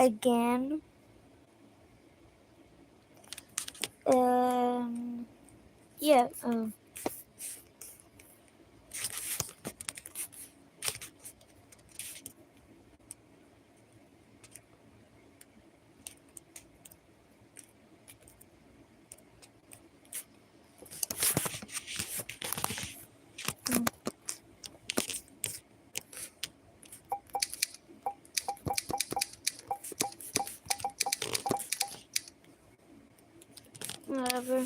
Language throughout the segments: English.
again. Yeah. Whatever.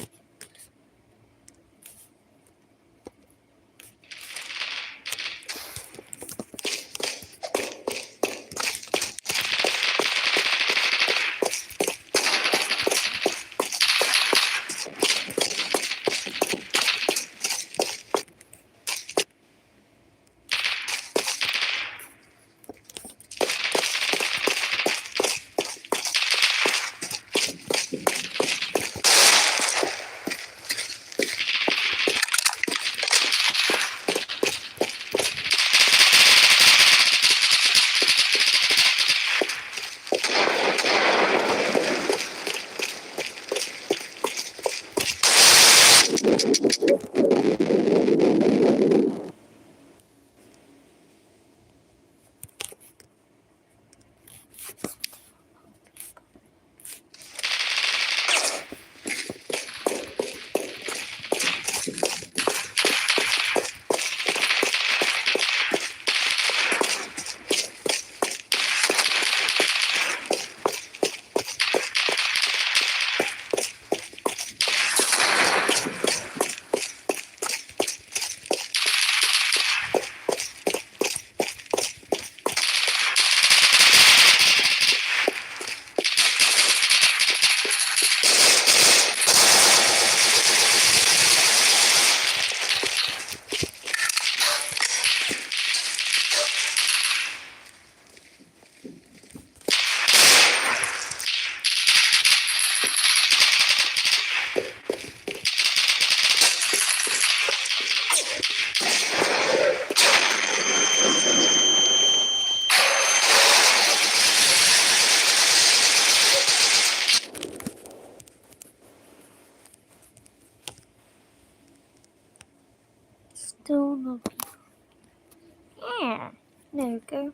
Still no people. Yeah. There we go.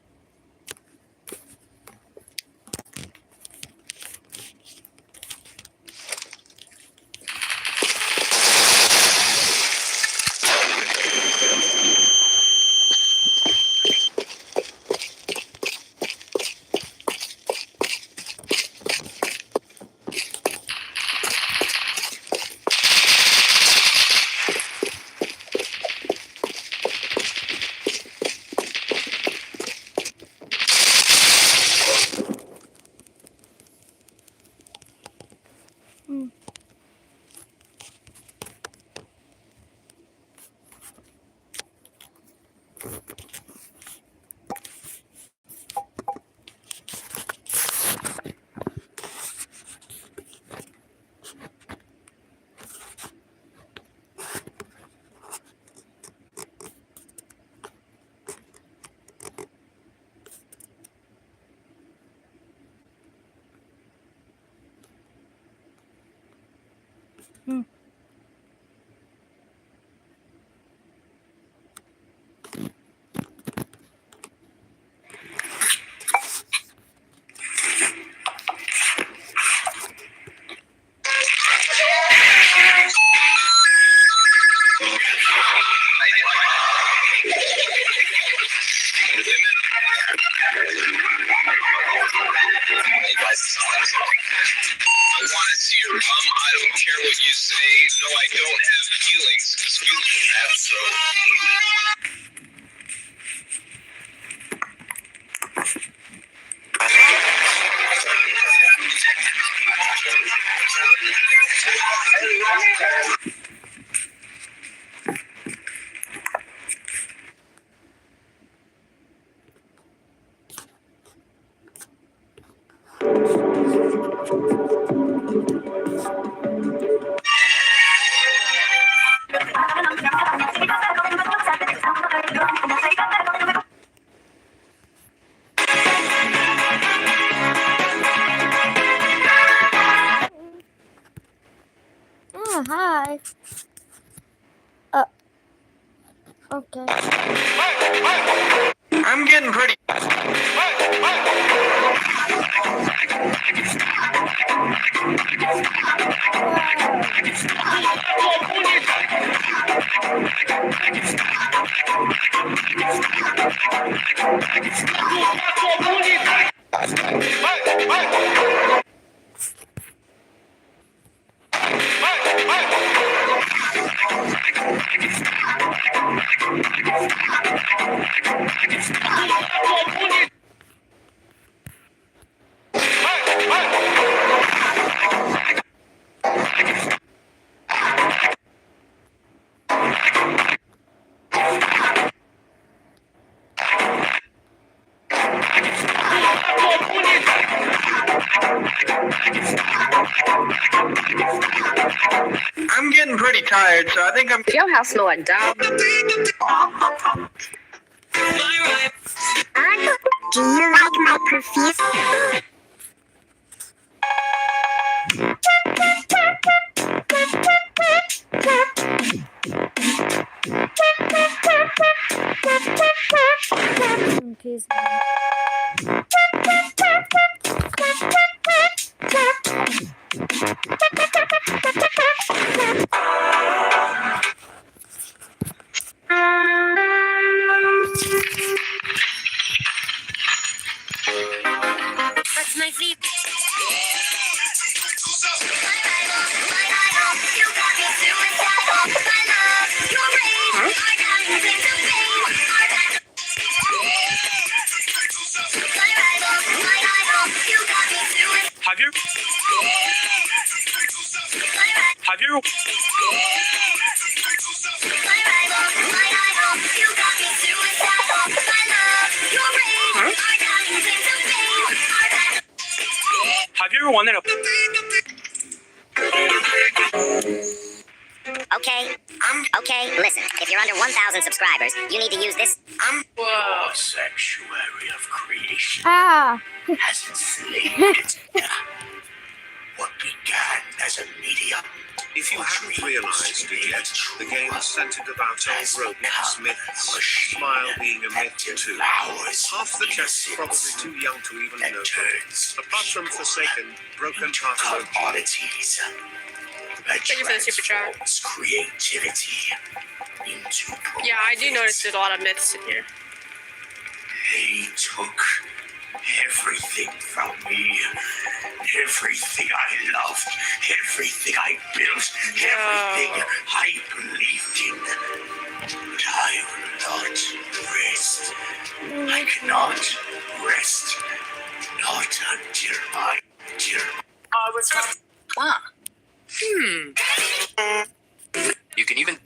I want to see your bum. I don't care what you say. No, I don't have feelings. Excuse me, that, so. Okay. Okay. I'm getting pretty. I'm getting pretty tired, so I think I'm. Your house smell like dog. Do you like my perfume? Kiss That's my feet. Have you? Have you ever wanted a? Okay, listen. If you're under 1,000 subscribers, you need to use this. Whoa, sanctuary of creation Ah! has enslaved what began as a medium. If you haven't realised it yet, the game is centered about old robots, myths, Smile being a myth too. Half the chat is probably too young to even know. Apart from Forsaken, Broken Hearted Commodities. Thank you for the super chat. Creativity into Yeah, I do notice there's a lot of myths in here. They took everything from me. Everything I loved. Everything I built. Everything I believed in. But I will not rest. I cannot rest. Not until You can even.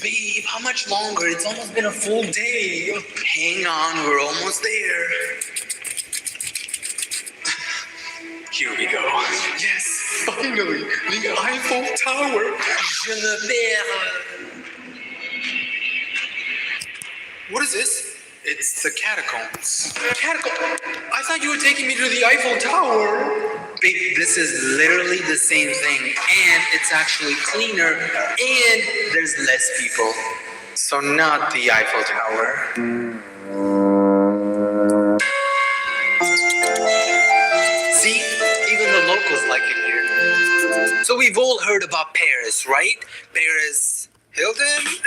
Babe, how much longer? It's almost been a full day. Hang on, we're almost there. Here we go. Yes, finally, the Eiffel Tower. Je me perds. What is this? It's the catacombs. Catacombs? I thought you were taking me to the Eiffel Tower. Babe, this is literally the same thing, and it's actually cleaner, and there's less people. So not the Eiffel Tower. See, even the locals like it here. So we've all heard about Paris, right? Paris Hilton?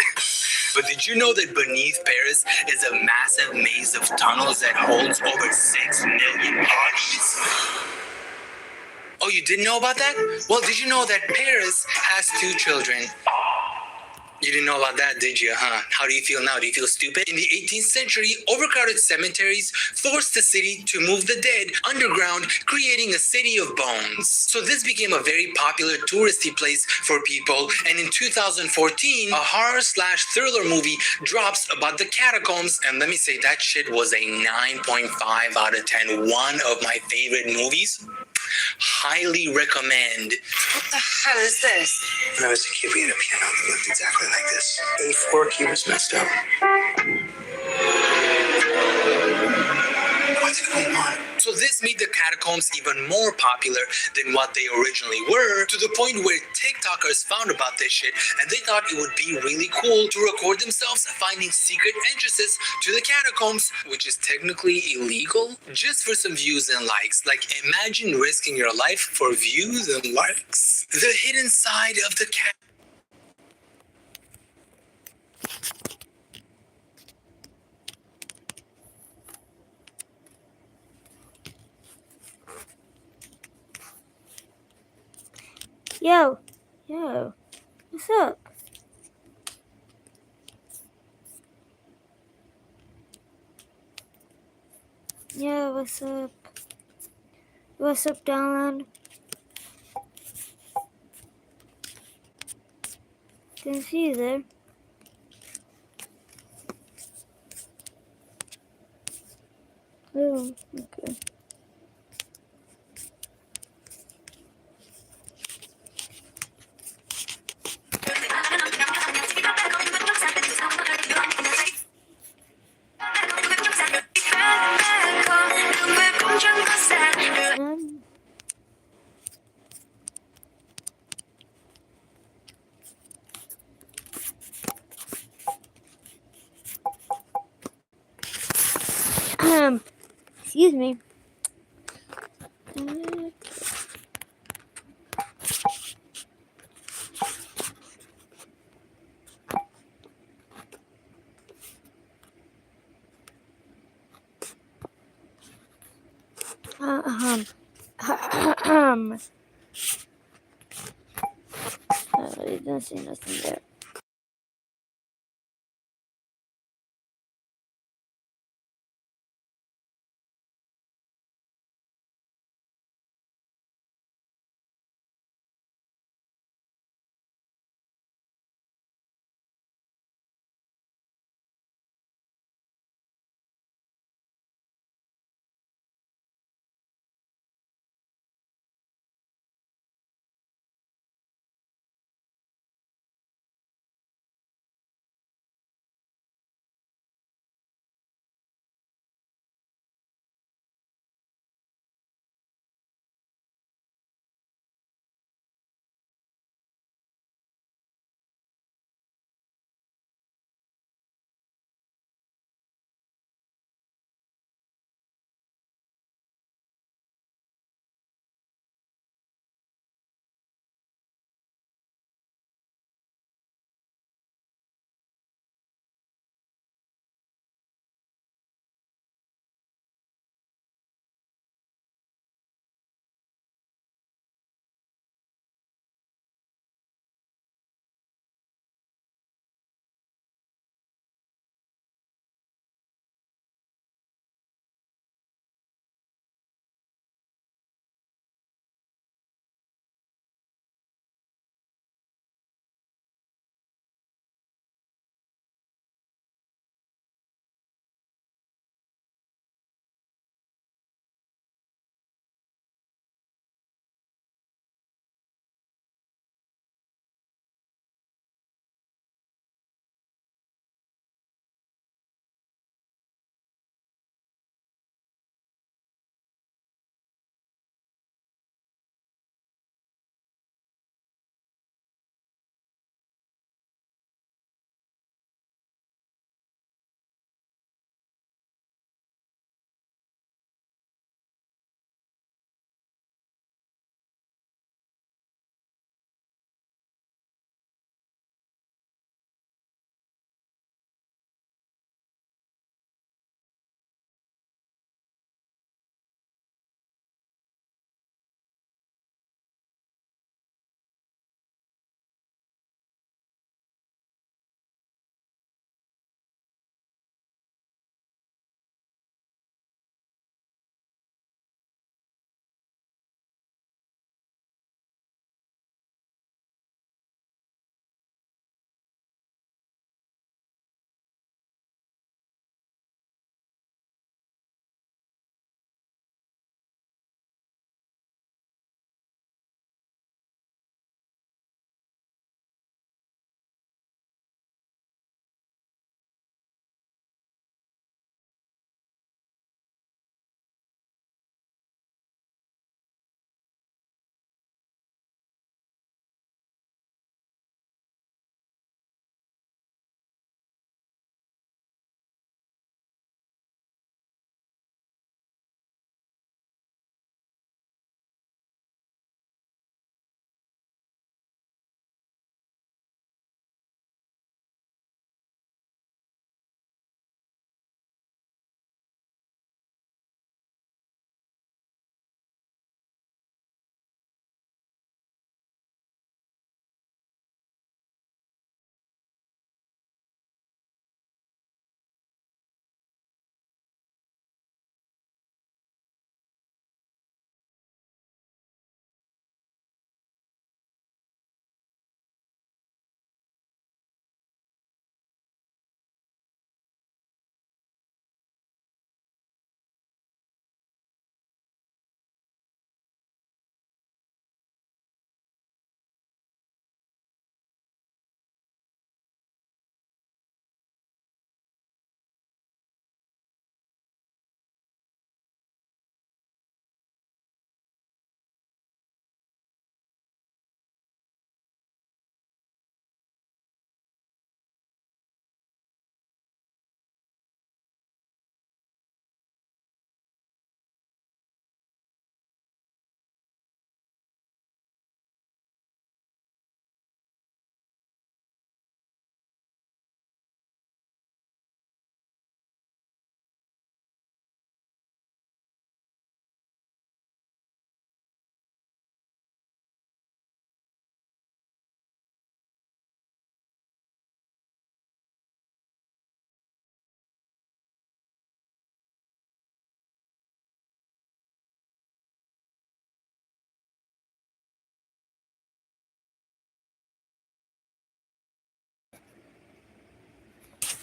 But did you know that beneath Paris is a massive maze of tunnels that holds over 6 million bodies? Oh, you didn't know about that? Well, did you know that Paris has 2 children? You You didn't know about that, did you, huh? How do you feel now? Do you feel stupid? In the 18th century, overcrowded cemeteries forced the city to move the dead underground, creating a city of bones. So this became a very popular touristy place for people, and in 2014, a horror/thriller movie drops about the catacombs, and let me say that shit was a 9.5 out of 10. One of my favorite movies. Highly recommend. What the hell is this? When I was a kid, we had a piano that looked exactly like this. A4 key was messed up. What's going on? So this made the catacombs even more popular than what they originally were, to the point where TikTokers found about this shit and they thought it would be really cool to record themselves finding secret entrances to the catacombs, which is technically illegal, just for some views and likes. Like, imagine risking your life for views and likes. The hidden side of the cat. Yo, what's up? Yeah, what's up? What's up, Dylan? Didn't see you there. Oh, okay. Excuse me. I don't see nothing there.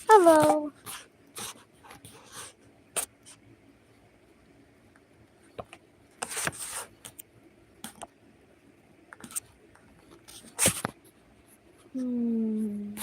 Hello. Hmm.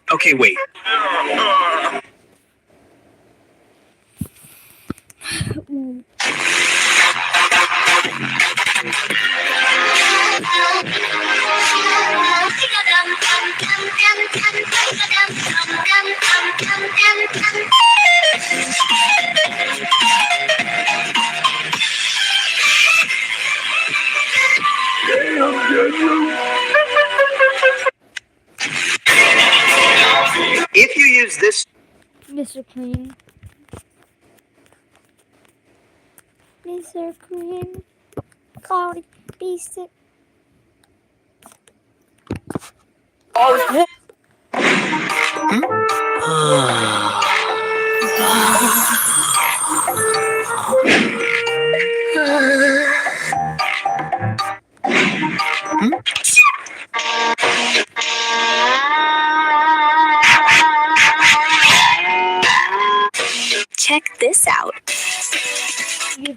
Okay, wait. If you use this, Mr. Clean. Mr. Clean. Cloudy Beast. Check this out.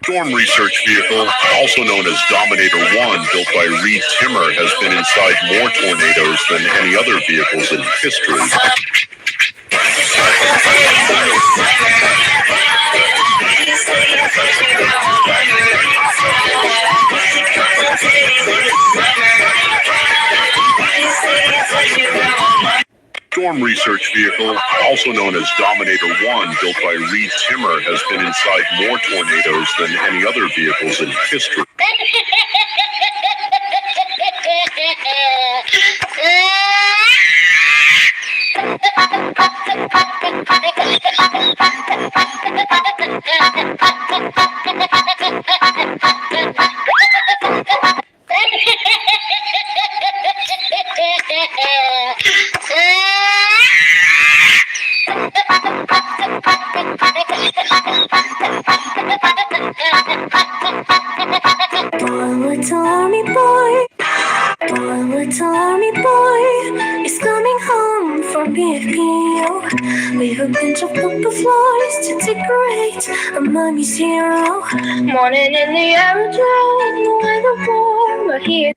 Storm research vehicle, also known as Dominator 1, built by Reed Timmer, has been inside more tornadoes than any other vehicles in history. Storm research vehicle, also known as Dominator 1, built by Reed Timmer, has been inside more tornadoes than any other vehicles in history. Little army boy, poor little army boy is coming home from BFPO with a bunch of paper flowers to decorate a mommy's hero. Morning in the aerodrome, the weather warm, but here.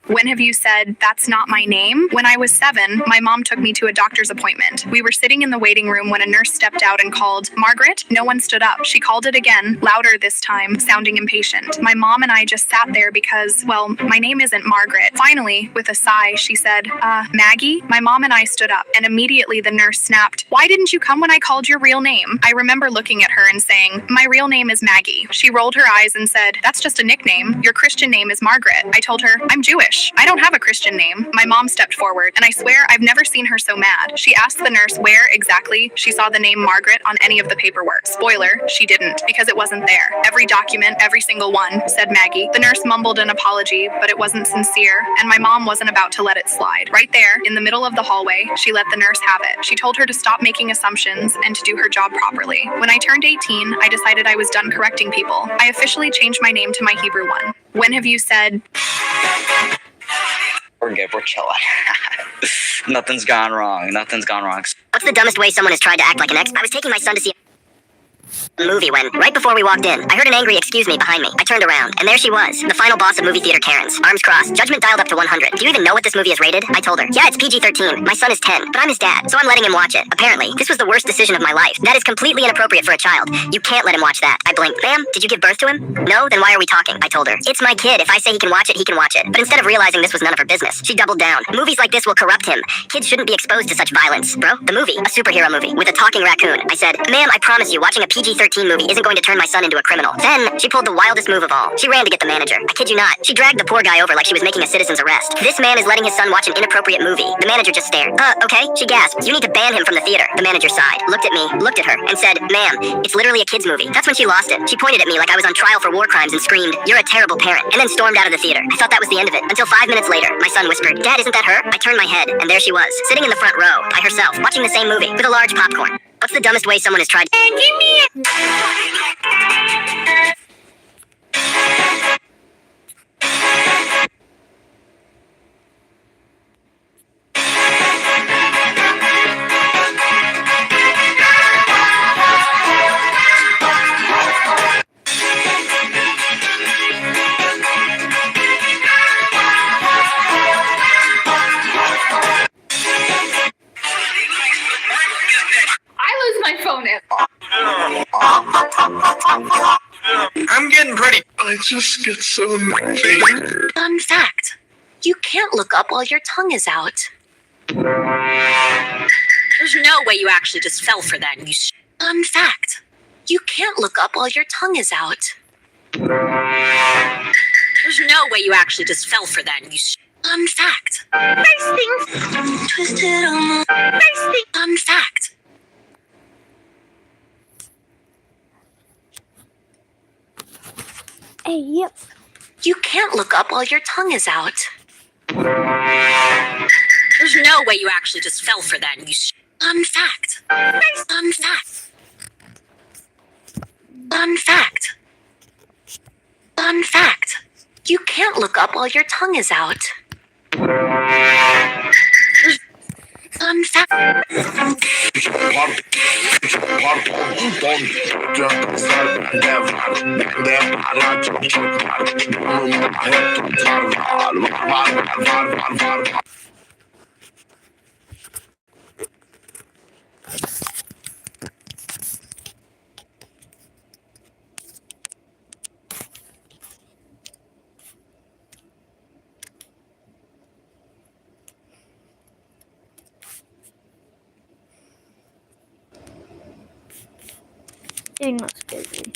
When have you said, "That's not my name"? When I was 7, my mom took me to a doctor's appointment. We were sitting in the waiting room when a nurse stepped out and called, "Margaret?" No one stood up. She called it again, louder this time, sounding impatient. My mom and I just sat there because, well, my name isn't Margaret. Finally, with a sigh, she said, Maggie? My mom and I stood up, and immediately the nurse snapped, "Why didn't you come when I called your real name?" I remember looking at her and saying, "My real name is Maggie." She rolled her eyes and said, "That's just a nickname. Your Christian name is Margaret." I told her, "I'm Jewish. I don't have a Christian name." My mom stepped forward, and I swear I've never seen her so mad. She asked the nurse where exactly she saw the name Margaret on any of the paperwork. Spoiler, she didn't, because it wasn't there. Every document, every single one, said Maggie. The nurse mumbled an apology, but it wasn't sincere, and my mom wasn't about to let it slide. Right there, in the middle of the hallway, she let the nurse have it. She told her to stop making assumptions and to do her job properly. When I turned 18, I decided I was done correcting people. I officially changed my name to my Hebrew one. When have you said... We're good. We're chilling. Nothing's gone wrong. Nothing's gone wrong. What's the dumbest way someone has tried to act like an ex? I was taking my son to see... movie when, right before we walked in, I heard an angry excuse me behind me. I turned around, and there she was, the final boss of movie theater Karens. Arms crossed, judgment dialed up to 100. Do you even know what this movie is rated? I told her. Yeah, it's PG-13. My son is 10, but I'm his dad, so I'm letting him watch it. Apparently, this was the worst decision of my life. That is completely inappropriate for a child. You can't let him watch that. I blinked. Ma'am, did you give birth to him? No? Then why are we talking? I told her. It's my kid. If I say he can watch it, he can watch it. But instead of realizing this was none of her business, she doubled down. Movies like this will corrupt him. Kids shouldn't be exposed to such violence. Bro, the movie, a superhero movie, with a talking raccoon. I said, ma'am, I promise you, watching a PG-13 movie isn't going to turn my son into a criminal. Then, she pulled the wildest move of all. She ran to get the manager. I kid you not. She dragged the poor guy over like she was making a citizen's arrest. This man is letting his son watch an inappropriate movie. The manager just stared. Okay? She gasped. You need to ban him from the theater. The manager sighed, looked at me, looked at her, and said, ma'am, it's literally a kid's movie. That's when she lost it. She pointed at me like I was on trial for war crimes and screamed, you're a terrible parent, and then stormed out of the theater. I thought that was the end of it, until 5 minutes later, my son whispered, Dad, isn't that her? I turned my head, and there she was, sitting in the front row, by herself, watching the same movie, with a large popcorn. What's the dumbest way someone has tried? Give me it! My phone is. I'm getting pretty. I just get so annoyed. Fun fact. You can't look up while your tongue is out. There's no way you actually just fell for that, you Fun fact. You can't look up while your tongue is out. There's no way you actually just fell for that, you Fun fact. Nice things. Twisted almost. Nice thing. Fun fact. Hey, yep. You can't look up while your tongue is out. There's no way you actually just fell for that, you Fun fact. Nice. Fun fact. Fun fact. Fun fact. You can't look up while your tongue is out. Fun fact. Getting less busy.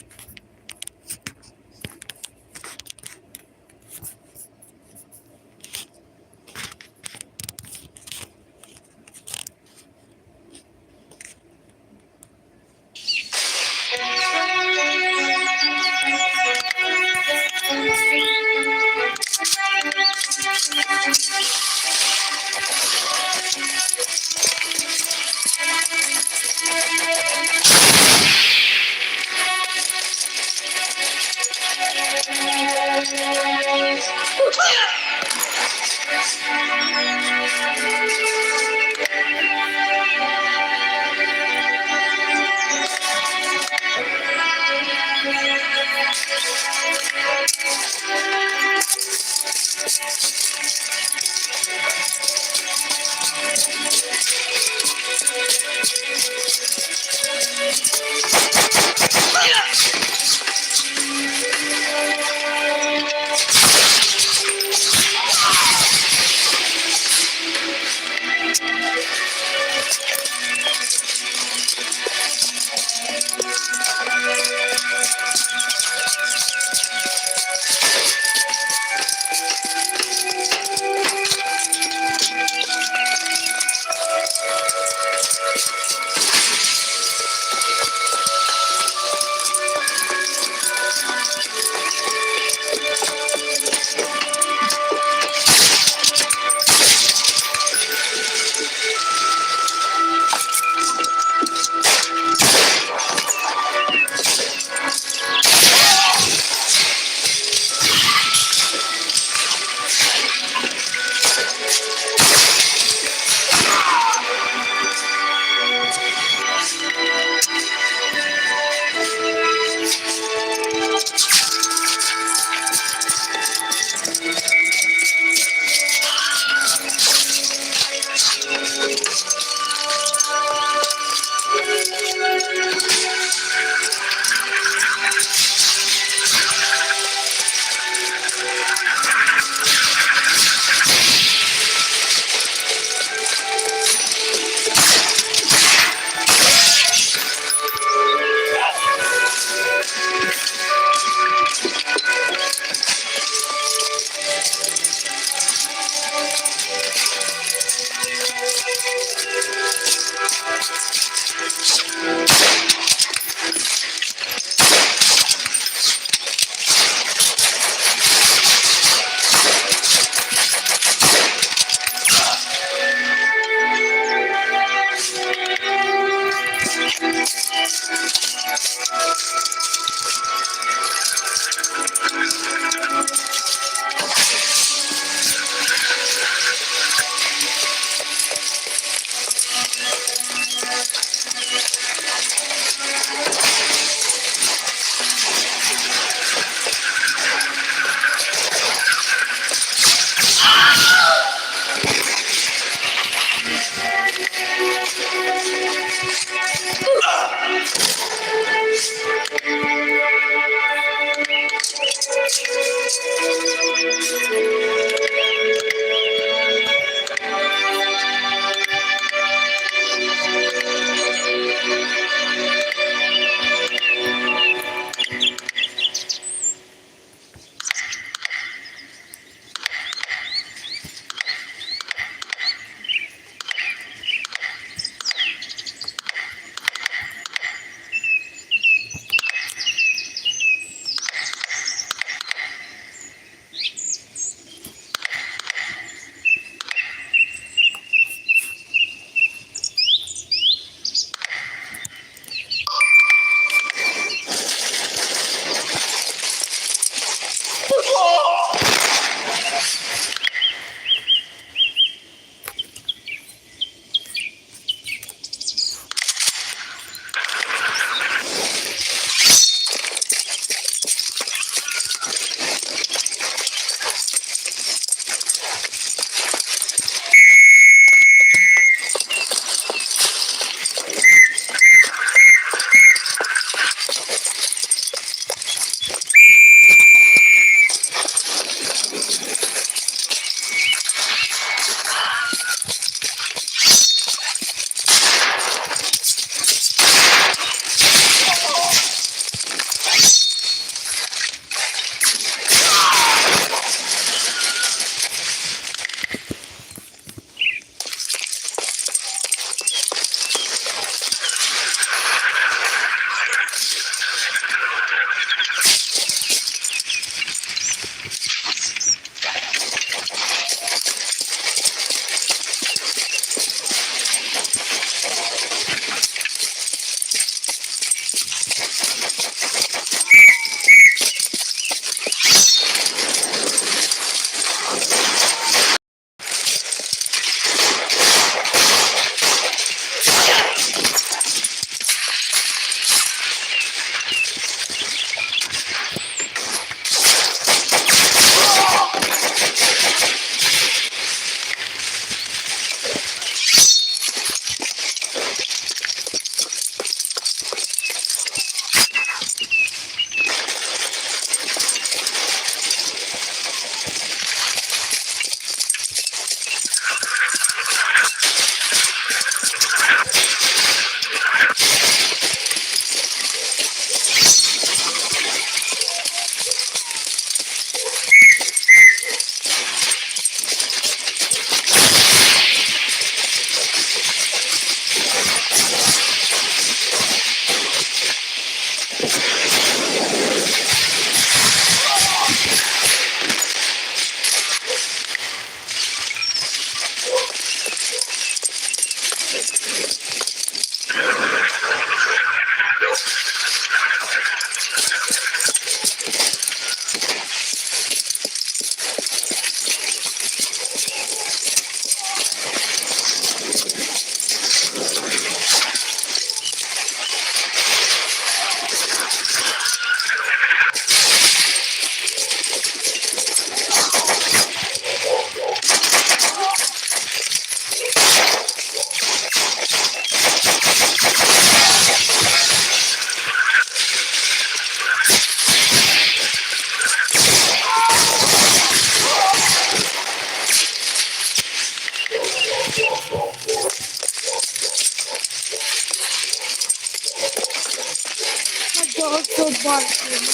dog's so barking.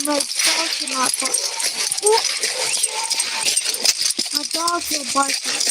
My dog's not barking. My dog's so barking.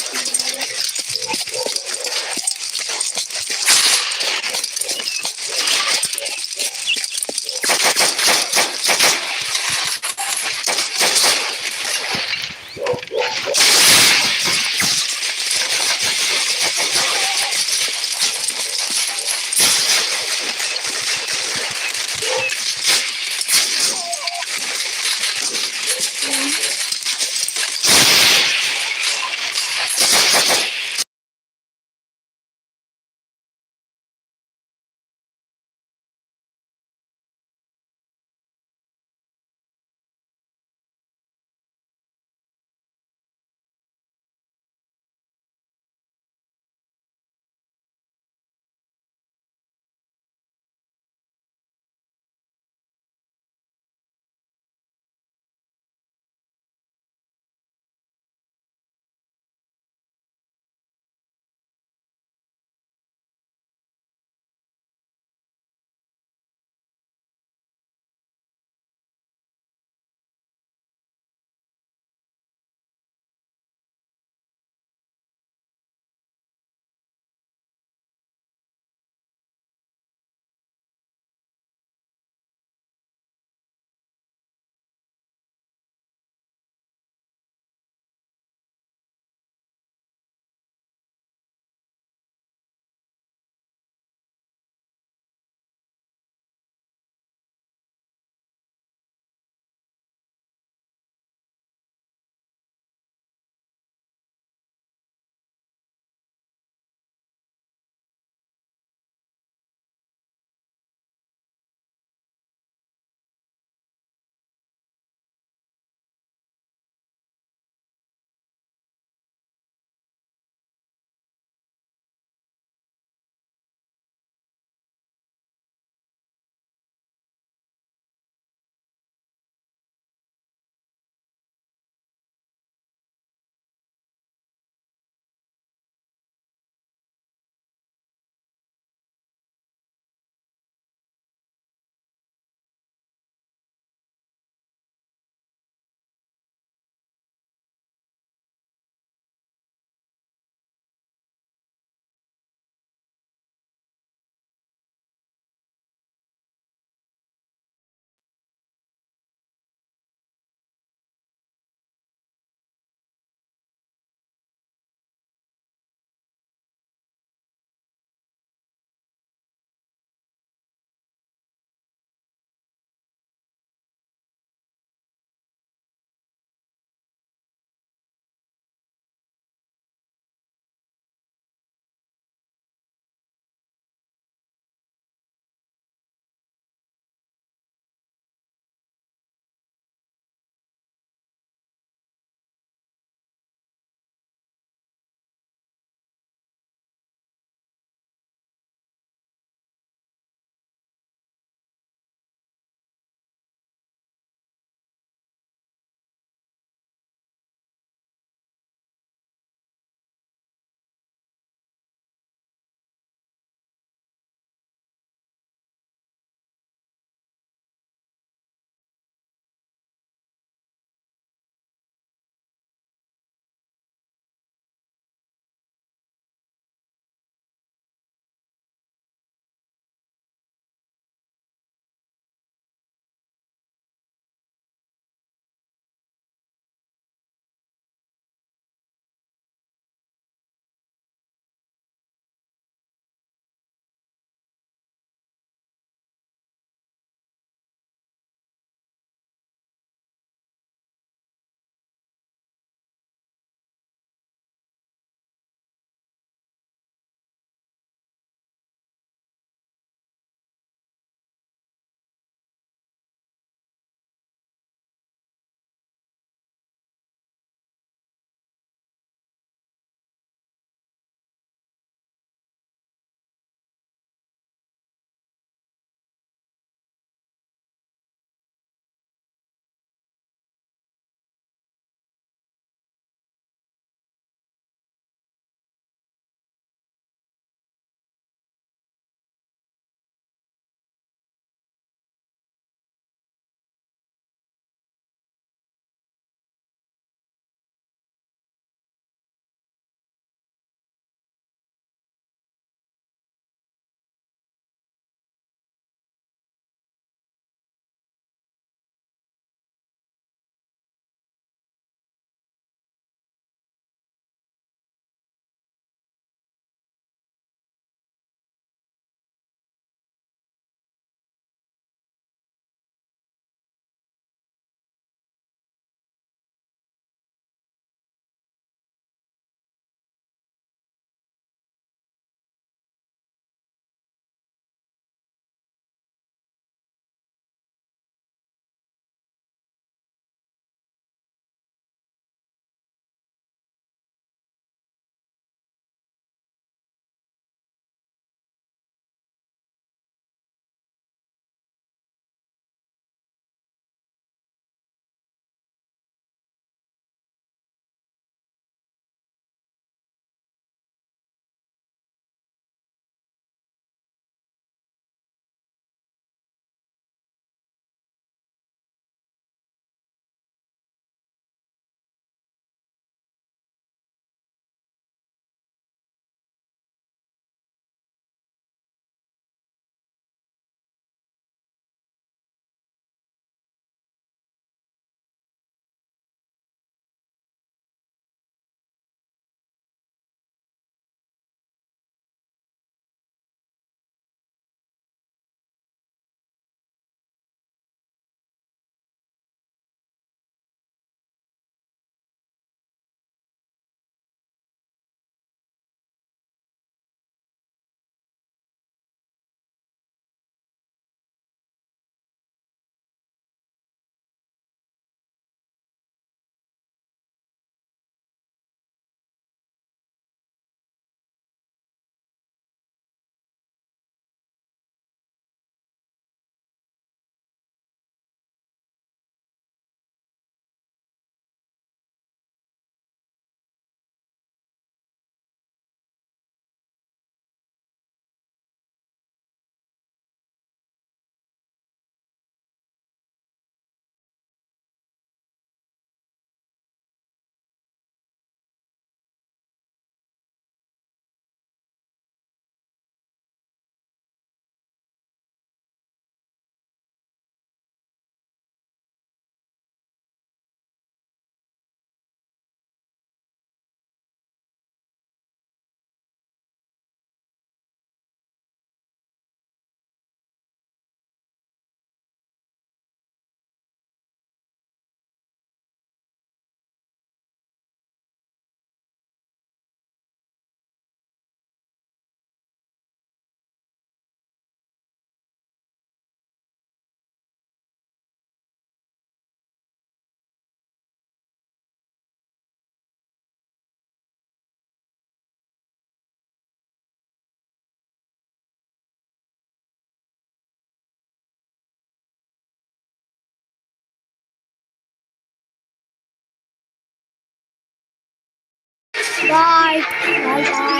Bye. Bye. Bye.